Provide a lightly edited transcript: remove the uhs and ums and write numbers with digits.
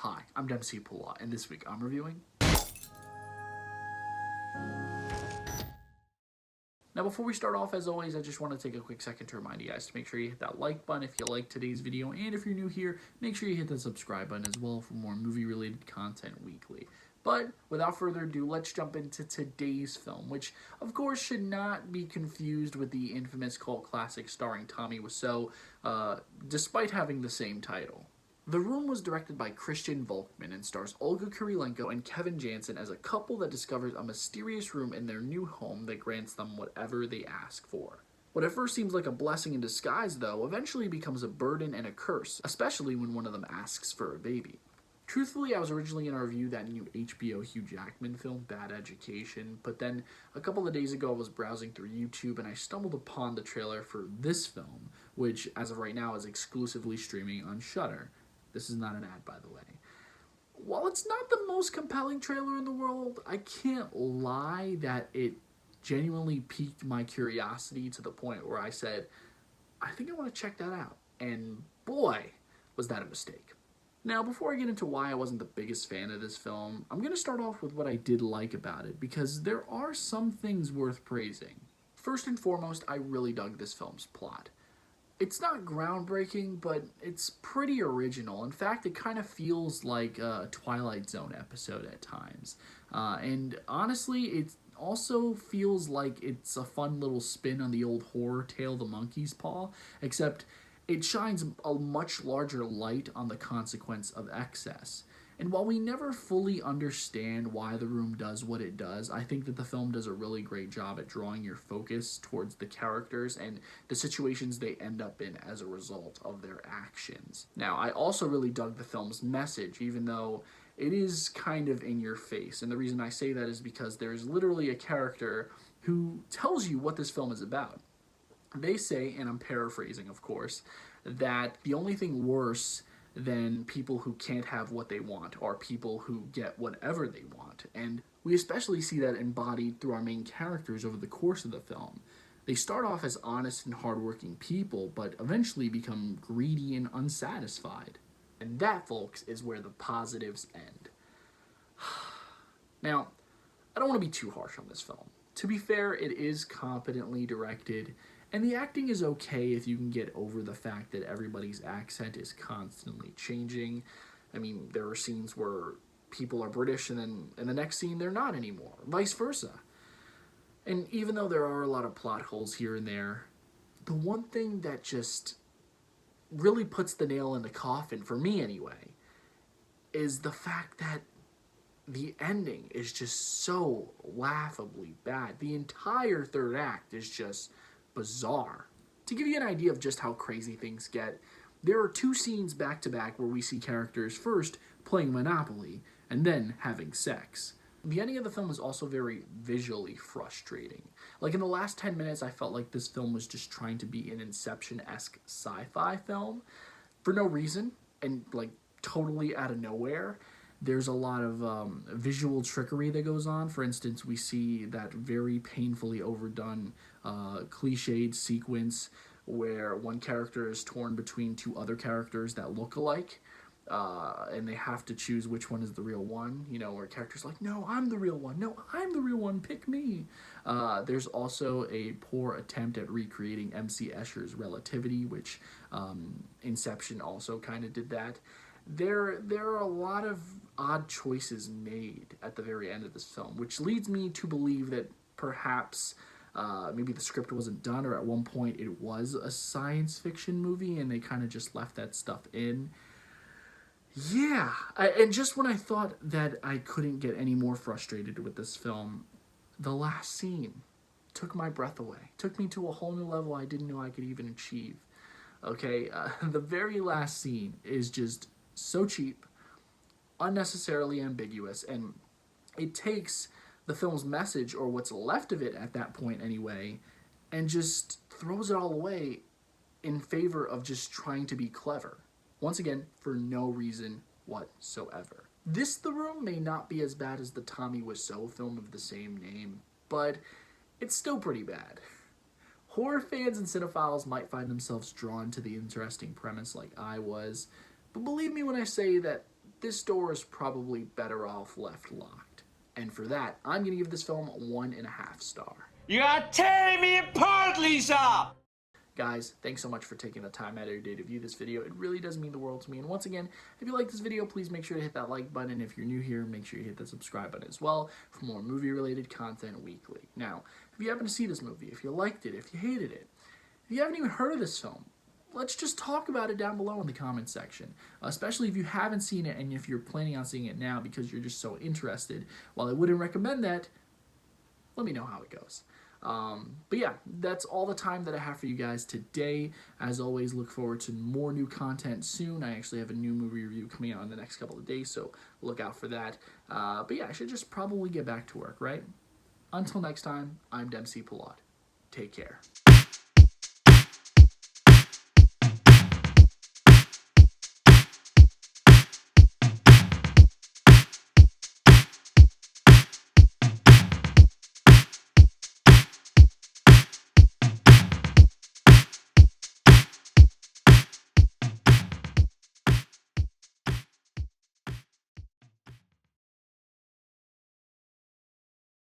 Hi, I'm Dempsey Pula, and this week I'm reviewing... Now before we start off, as always, I just want to take a quick second to remind you guys to make sure you hit that like button if you liked today's video, and if you're new here, make sure you hit the subscribe button as well for more movie-related content weekly. But without further ado, let's jump into today's film, which of course should not be confused with the infamous cult classic starring Tommy Wiseau, despite having the same title. The Room was directed by Christian Volkman and stars Olga Kurylenko and Kevin Jansen as a couple that discovers a mysterious room in their new home that grants them whatever they ask for. What at first seems like a blessing in disguise, though, eventually becomes a burden and a curse, especially when one of them asks for a baby. Truthfully, I was originally going to review that new HBO Hugh Jackman film, Bad Education, but then a couple of days ago I was browsing through YouTube and I stumbled upon the trailer for this film, which as of right now is exclusively streaming on Shudder. This is not an ad, by the way. While it's not the most compelling trailer in the world, I can't lie that it genuinely piqued my curiosity to the point where I said, I think I want to check that out. And boy, was that a mistake. Now, before I get into why I wasn't the biggest fan of this film, I'm going to start off with what I did like about it, because there are some things worth praising. First and foremost, I really dug this film's plot. It's not groundbreaking, but it's pretty original. In fact, it kind of feels like a Twilight Zone episode at times. And honestly, it also feels like it's a fun little spin on the old horror tale, The Monkey's Paw, except it shines a much larger light on the consequence of excess. And while we never fully understand why The Room does what it does, I think that the film does a really great job at drawing your focus towards the characters and the situations they end up in as a result of their actions. Now, I also really dug the film's message, even though it is kind of in your face. And the reason I say that is because there's literally a character who tells you what this film is about. They say, and I'm paraphrasing of course, that the only thing worse than people who can't have what they want are people who get whatever they want. And we especially see that embodied through our main characters over the course of the film. They start off as honest and hardworking people, but eventually become greedy and unsatisfied. And that, folks, is where the positives end. Now, I don't want to be too harsh on this film. To be fair, it is competently directed, and the acting is okay if you can get over the fact that everybody's accent is constantly changing. I mean, there are scenes where people are British and then in the next scene they're not anymore, vice versa. And even though there are a lot of plot holes here and there, the one thing that just really puts the nail in the coffin, for me anyway, is the fact that the ending is just so laughably bad. The entire third act is just bizarre. To give you an idea of just how crazy things get, there are two scenes back to back where we see characters first playing Monopoly and then having sex. The ending of the film is also very visually frustrating. Like in the last 10 minutes, I felt like this film was just trying to be an Inception-esque sci-fi film for no reason and like totally out of nowhere. There's a lot of visual trickery that goes on. For instance, we see that very painfully overdone cliched sequence where one character is torn between two other characters that look alike, and they have to choose which one is the real one, you know, where characters like, no, I'm the real one, no, I'm the real one, pick me. There's also a poor attempt at recreating M.C. Escher's Relativity, which Inception also kind of did that. There are a lot of odd choices made at the very end of this film, which leads me to believe that perhaps maybe the script wasn't done, or at one point it was a science fiction movie and they kind of just left that stuff in. Yeah, and just when I thought that I couldn't get any more frustrated with this film, the last scene took my breath away. Took me to a whole new level I didn't know I could even achieve. Okay, the very last scene is just so cheap, unnecessarily ambiguous, and it takes the film's message, or what's left of it at that point anyway, and just throws it all away in favor of just trying to be clever. Once again, for no reason whatsoever. This The Room may not be as bad as the Tommy Wiseau film of the same name, but it's still pretty bad. Horror fans and cinephiles might find themselves drawn to the interesting premise like I was, but believe me when I say that this door is probably better off left locked. And for that, I'm going to give this film 1.5 stars. You are tearing me apart, Lisa! Guys, thanks so much for taking the time out of your day to view this video. It really does mean the world to me. And once again, if you like this video, please make sure to hit that like button. And if you're new here, make sure you hit that subscribe button as well for more movie-related content weekly. Now, if you happen to see this movie, if you liked it, if you hated it, if you haven't even heard of this film, let's just talk about it down below in the comments section, especially if you haven't seen it and if you're planning on seeing it now because you're just so interested. While I wouldn't recommend that, let me know how it goes. But yeah, that's all the time that I have for you guys today. As always, look forward to more new content soon. I actually have a new movie review coming out in the next couple of days, so look out for that. But yeah, I should just probably get back to work, right? Until next time, I'm Dempsey Pilot. Take care.